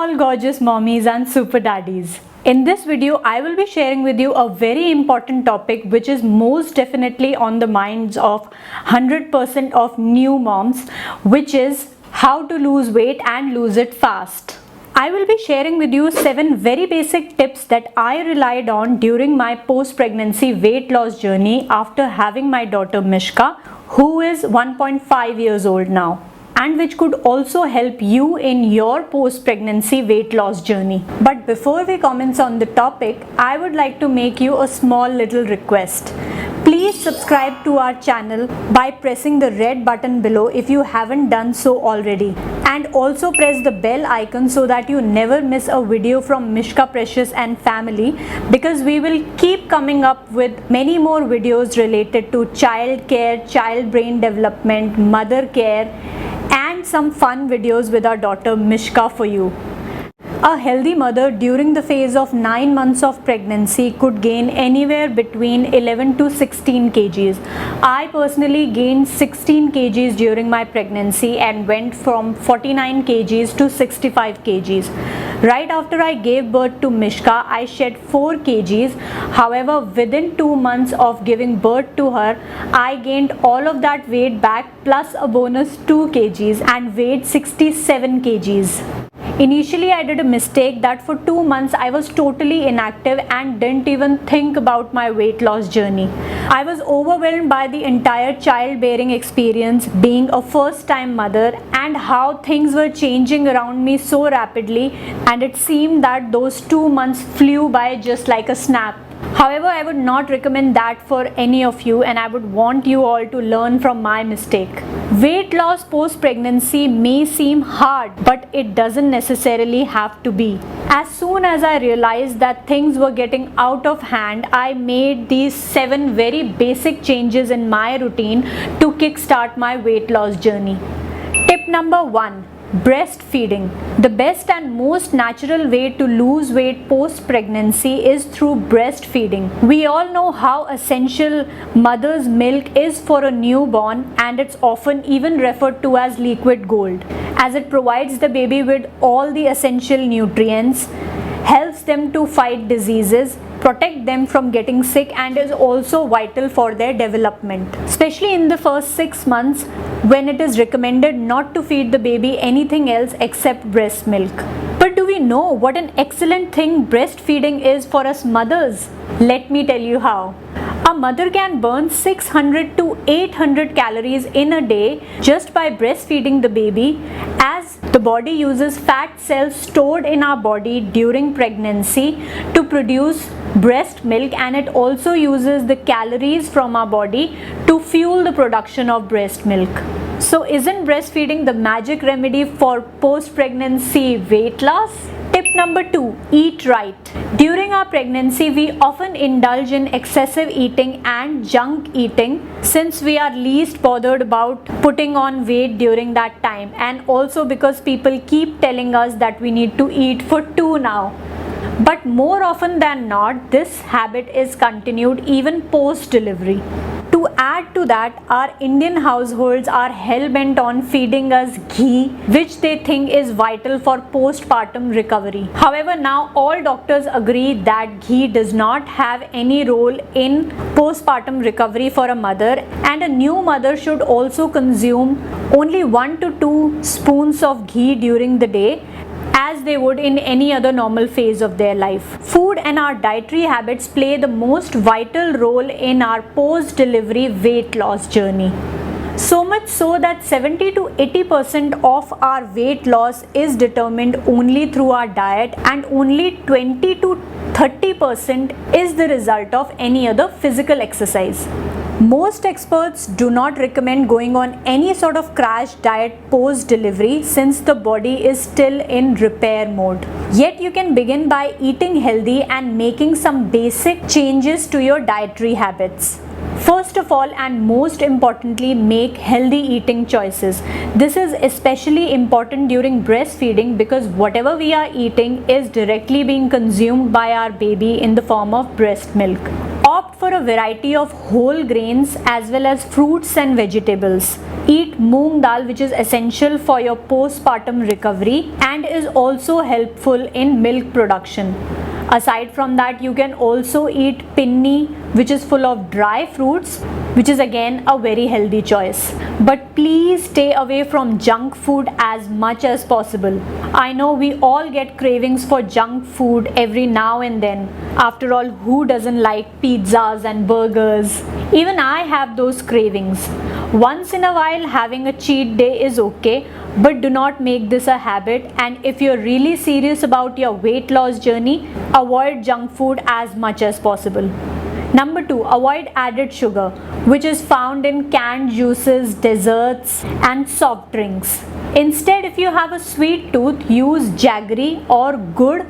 all gorgeous mommies and super daddies. In this video, I will be sharing with you a very important topic which is most definitely on the minds of 100% of new moms, which is how to lose weight and lose it fast. I will be sharing with you 7 very basic tips that I relied on during my post-pregnancy weight loss journey after having my daughter Mishka, who is 1.5 years old now, and which could also help you in your post-pregnancy weight loss journey. But before we commence on the topic, I would like to make you a small little request. Please subscribe to our channel by pressing the red button below if you haven't done so already. And also press the bell icon so that you never miss a video from Mishka Precious and family, because we will keep coming up with many more videos related to child care, child brain development, mother care, and some fun videos with our daughter Mishka for you. A healthy mother during the phase of 9 months of pregnancy could gain anywhere between 11 to 16 kgs. I personally gained 16 kgs during my pregnancy and went from 49 kgs to 65 kgs. Right after I gave birth to Mishka, I shed 4 kgs. However, within 2 months of giving birth to her, I gained all of that weight back plus a bonus 2 kgs and weighed 67 kgs. Initially, I did a mistake that for 2 months I was totally inactive and didn't even think about my weight loss journey. I was overwhelmed by the entire childbearing experience, being a first-time mother, and how things were changing around me so rapidly, and it seemed that those 2 months flew by just like a snap. However, I would not recommend that for any of you, and I would want you all to learn from my mistake. Weight loss post-pregnancy may seem hard, but it doesn't necessarily have to be. As soon as I realized that things were getting out of hand, I made these 7 very basic changes in my routine to kickstart my weight loss journey. Tip number 1. Breastfeeding. The best and most natural way to lose weight post-pregnancy is through breastfeeding. We all know how essential mother's milk is for a newborn, and it's often even referred to as liquid gold, as it provides the baby with all the essential nutrients, helps them to fight diseases, protect them from getting sick, and is also vital for their development, especially in the first 6 months, when it is recommended not to feed the baby anything else except breast milk. But do we know what an excellent thing breastfeeding is for us mothers? Let me tell you how. A mother can burn 600 to 800 calories in a day just by breastfeeding the baby, as the body uses fat cells stored in our body during pregnancy to produce breast milk, and it also uses the calories from our body to fuel the production of breast milk. So isn't breastfeeding the magic remedy for post-pregnancy weight loss? Tip number 2. Eat right. During our pregnancy, we often indulge in excessive eating and junk eating, since we are least bothered about putting on weight during that time, and also because people keep telling us that we need to eat for 2 now. But more often than not, this habit is continued even post-delivery. To add to that, our Indian households are hell-bent on feeding us ghee, which they think is vital for postpartum recovery. However, now all doctors agree that ghee does not have any role in postpartum recovery for a mother, and a new mother should also consume only 1 to 2 spoons of ghee during the day, as they would in any other normal phase of their life. Food and our dietary habits play the most vital role in our post-delivery weight loss journey. So much so that 70 to 80% of our weight loss is determined only through our diet, and only 20 to 30% is the result of any other physical exercise. Most experts do not recommend going on any sort of crash diet post-delivery, since the body is still in repair mode. Yet you can begin by eating healthy and making some basic changes to your dietary habits. First of all, and most importantly, make healthy eating choices. This is especially important during breastfeeding, because whatever we are eating is directly being consumed by our baby in the form of breast milk. Opt for a variety of whole grains as well as fruits and vegetables. Eat moong dal, which is essential for your postpartum recovery and is also helpful in milk production. Aside from that, you can also eat pinni, which is full of dry fruits, which is again a very healthy choice. But please stay away from junk food as much as possible. I know we all get cravings for junk food every now and then. After all, who doesn't like pizzas and burgers? Even I have those cravings. Once in a while, having a cheat day is okay, but do not make this a habit. And if you're really serious about your weight loss journey, avoid junk food as much as possible. Number 2, avoid added sugar, which is found in canned juices, desserts, and soft drinks. Instead, if you have a sweet tooth, use jaggery or gur,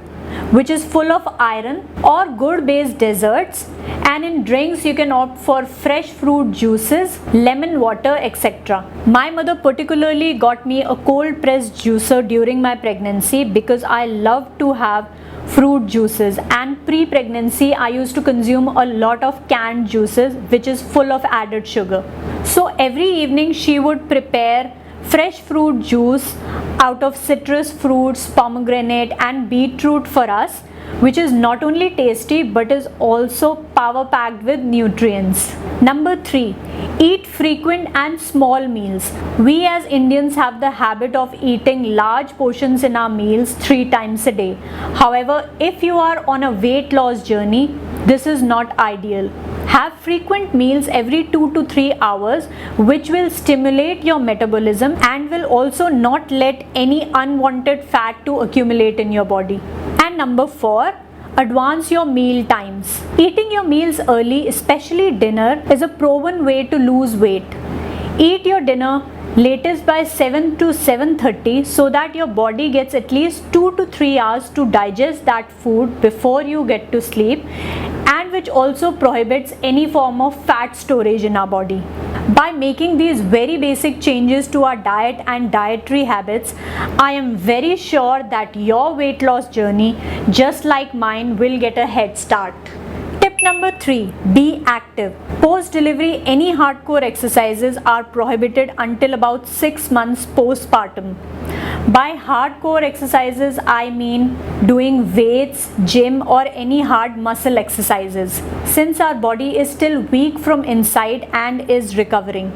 which is full of iron, or gur-based desserts. And in drinks, you can opt for fresh fruit juices, lemon water, etc. My mother particularly got me a cold pressed juicer during my pregnancy because I love to have fruit juices, and pre-pregnancy I used to consume a lot of canned juices, which is full of added sugar. So every evening she would prepare fresh fruit juice out of citrus fruits, pomegranate and beetroot for us, which is not only tasty but is also power packed with nutrients. Number 3, eat frequent and small meals. We as Indians have the habit of eating large portions in our meals 3 times a day. However, if you are on a weight loss journey, this is not ideal. Have frequent meals every 2 to 3 hours, which will stimulate your metabolism and will also not let any unwanted fat to accumulate in your body. And number 4, advance your meal times. Eating your meals early, especially dinner, is a proven way to lose weight. Eat your dinner latest by 7 to 7:30 so that your body gets at least 2 to 3 hours to digest that food before you get to sleep, and which also prohibits any form of fat storage in our body. By making these very basic changes to our diet and dietary habits, I am very sure that your weight loss journey, just like mine, will get a head start. Tip number 3, be active. Post-delivery, any hardcore exercises are prohibited until about 6 months postpartum. By hardcore exercises, I mean doing weights, gym or any hard muscle exercises, since our body is still weak from inside and is recovering.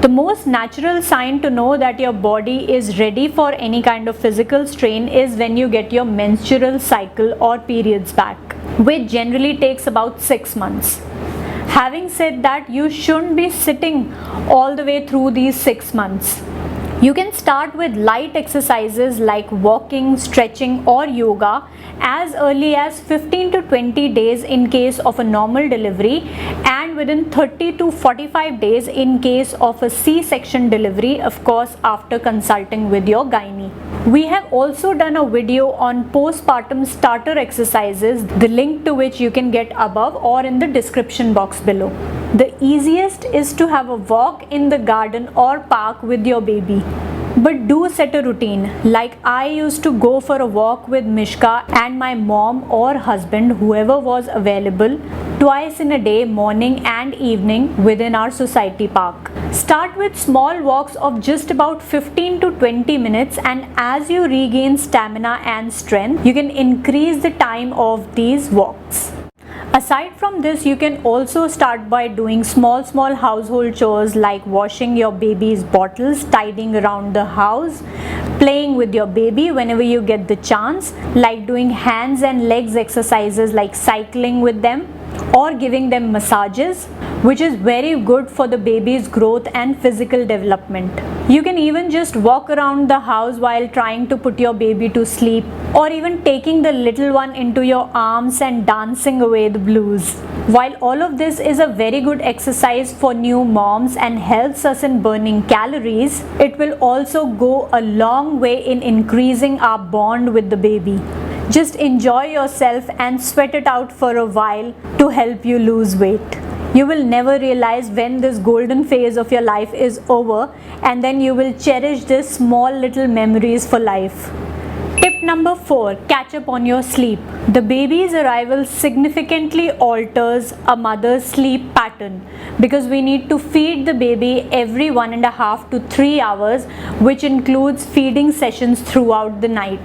The most natural sign to know that your body is ready for any kind of physical strain is when you get your menstrual cycle or periods back, which generally takes about 6 months. Having said that, you shouldn't be sitting all the way through these 6 months. You can start with light exercises like walking, stretching or yoga as early as 15 to 20 days in case of a normal delivery, and within 30 to 45 days in case of a C-section delivery, of course after consulting with your gynae. We have also done a video on postpartum starter exercises, the link to which you can get above or in the description box below. The easiest is to have a walk in the garden or park with your baby. But do set a routine. Like I used to go for a walk with Mishka and my mom or husband, whoever was available, twice in a day, morning and evening, within our society park. Start with small walks of just about 15 to 20 minutes, and as you regain stamina and strength, you can increase the time of these walks. Aside from this, you can also start by doing small household chores like washing your baby's bottles, tidying around the house, playing with your baby whenever you get the chance, like doing hands and legs exercises like cycling with them or giving them massages, which is very good for the baby's growth and physical development. You can even just walk around the house while trying to put your baby to sleep, or even taking the little one into your arms and dancing away the blues. While all of this is a very good exercise for new moms and helps us in burning calories, it will also go a long way in increasing our bond with the baby. Just enjoy yourself and sweat it out for a while to help you lose weight. You will never realize when this golden phase of your life is over, and then you will cherish these small little memories for life. Tip number 4, catch up on your sleep. The baby's arrival significantly alters a mother's sleep pattern because we need to feed the baby every 1.5 to 3 hours, which includes feeding sessions throughout the night.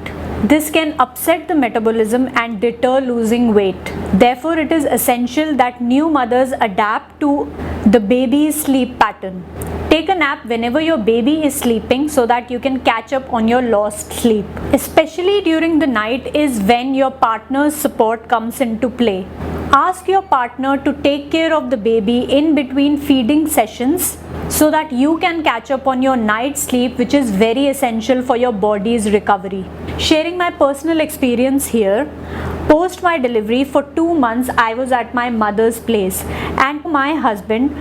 This can upset the metabolism and deter losing weight. Therefore, it is essential that new mothers adapt to the baby's sleep pattern. Take a nap whenever your baby is sleeping so that you can catch up on your lost sleep. Especially during the night is when your partner's support comes into play. Ask your partner to take care of the baby in between feeding sessions so that you can catch up on your night sleep, which is very essential for your body's recovery. Sharing my personal experience here, post my delivery for 2 months I was at my mother's place, and my husband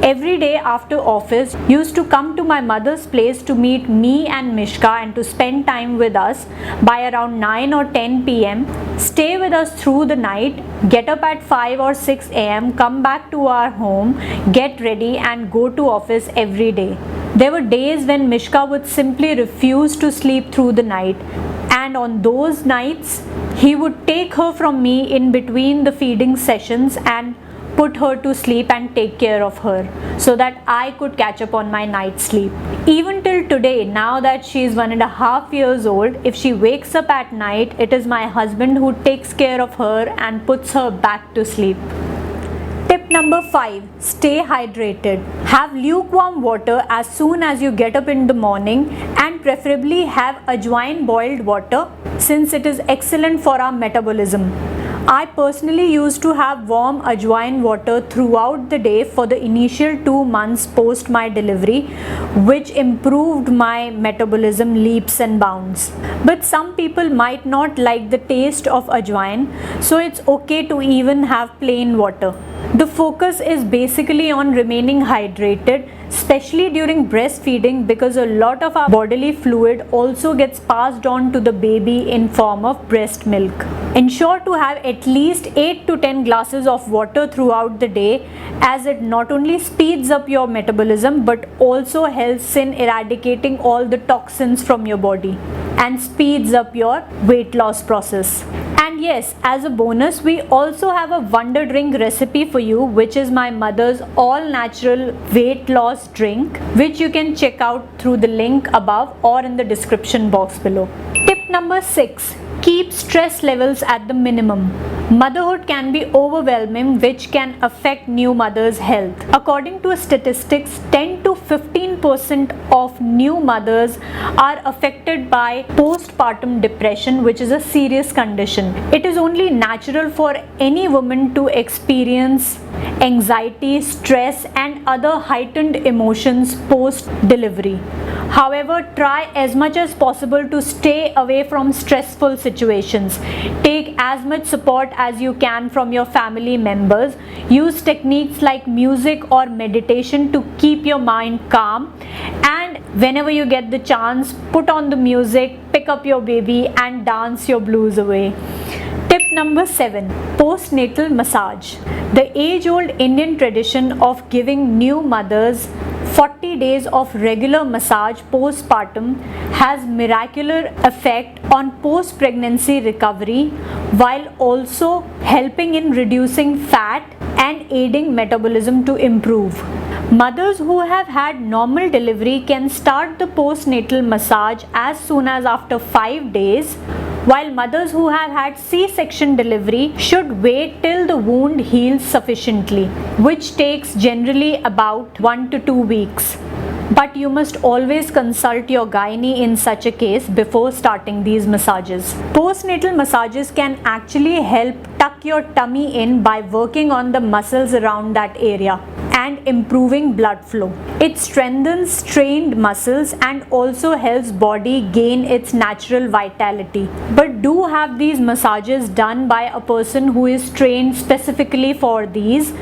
every day after office used to come to my mother's place to meet me and Mishka and to spend time with us by around 9 or 10 p.m. Stay with us through the night, get up at 5 or 6 a.m., come back to our home, get ready and go to office every day. There were days when Mishka would simply refuse to sleep through the night, and on those nights he would take her from me in between the feeding sessions and put her to sleep and take care of her so that I could catch up on my night sleep. Even till today, now that she is 1.5 years old, if she wakes up at night, it is my husband who takes care of her and puts her back to sleep. Tip number 5, stay hydrated. Have lukewarm water as soon as you get up in the morning, and preferably have ajwain boiled water since it is excellent for our metabolism. I personally used to have warm ajwain water throughout the day for the initial 2 months post my delivery, which improved my metabolism leaps and bounds. But some people might not like the taste of ajwain, so it's okay to even have plain water. The focus is basically on remaining hydrated, especially during breastfeeding, because a lot of our bodily fluid also gets passed on to the baby in form of breast milk. Ensure to have at least 8 to 10 glasses of water throughout the day, as it not only speeds up your metabolism but also helps in eradicating all the toxins from your body and speeds up your weight loss process. And yes, as a bonus, we also have a wonder drink recipe for you, which is my mother's all natural weight loss drink, which you can check out through the link above or in the description box below. Tip number 6, keep stress levels at the minimum. Motherhood can be overwhelming, which can affect new mothers' health. According to statistics, 10 to 15% of new mothers are affected by postpartum depression, which is a serious condition. It is only natural for any woman to experience anxiety, stress, and other heightened emotions post-delivery. However, try as much as possible to stay away from stressful situations. Take as much support as you can from your family members. Use techniques like music or meditation to keep your mind calm. And whenever you get the chance, put on the music, pick up your baby, and dance your blues away. Tip number 7, postnatal massage. The age-old Indian tradition of giving new mothers 40 days of regular massage postpartum has miraculous effect on post-pregnancy recovery, while also helping in reducing fat and aiding metabolism to improve. Mothers who have had normal delivery can start the postnatal massage as soon as after 5 days, while mothers who have had C-section delivery should wait till the wound heals sufficiently, which takes generally about 1 to 2 weeks. But you must always consult your gynae in such a case before starting these massages. Postnatal massages can actually help tuck your tummy in by working on the muscles around that area and improving blood flow. It strengthens strained muscles and also helps body gain its natural vitality. But do have these massages done by a person who is trained specifically for these.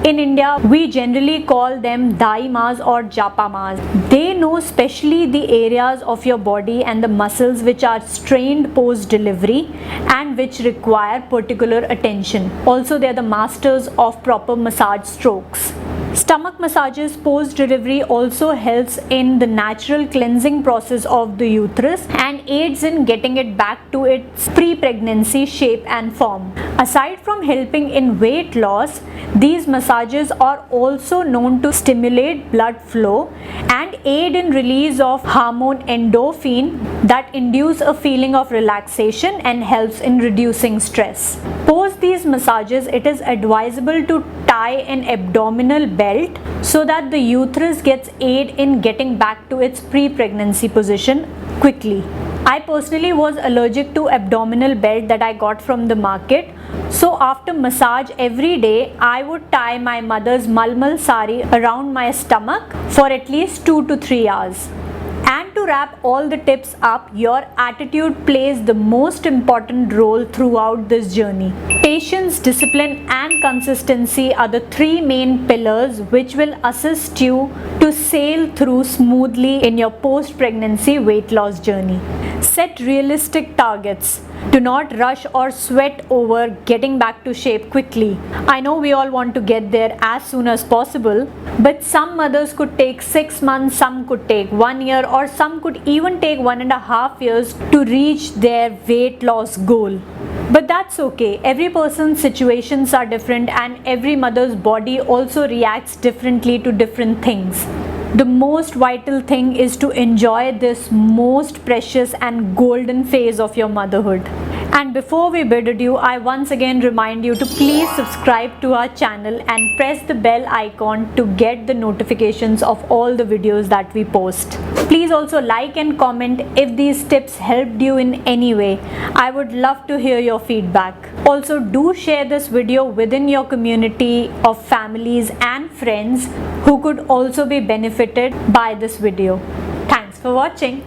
In India, we generally call them daimas or japamas. They know specially the areas of your body and the muscles which are strained post-delivery and which require particular attention. Also, they are the masters of proper massage strokes. Stomach massages post-delivery also helps in the natural cleansing process of the uterus and aids in getting it back to its pre-pregnancy shape and form. Aside from helping in weight loss, these massages are also known to stimulate blood flow and aid in release of hormone endorphin that induce a feeling of relaxation and helps in reducing stress. Post these massages, it is advisable to tie an abdominal belt so that the uterus gets aid in getting back to its pre-pregnancy position quickly. I personally was allergic to abdominal belt that I got from the market. So after massage every day, I would tie my mother's malmal sari around my stomach for at least 2 to 3 hours. And to wrap all the tips up, your attitude plays the most important role throughout this journey. Patience, discipline and consistency are the 3 main pillars which will assist you to sail through smoothly in your post-pregnancy weight loss journey. Set realistic targets. Do not rush or sweat over getting back to shape quickly. I know we all want to get there as soon as possible, but some mothers could take 6 months, some could take 1 year, or some could even take 1.5 years to reach their weight loss goal. But that's okay. Every person's situations are different and every mother's body also reacts differently to different things. The most vital thing is to enjoy this most precious and golden phase of your motherhood. And before we bid adieu, I once again remind you to please subscribe to our channel and press the bell icon to get the notifications of all the videos that we post. Please also like and comment if these tips helped you in any way. I would love to hear your feedback. Also, do share this video within your community of families and friends who could also be benefited by this video. Thanks for watching.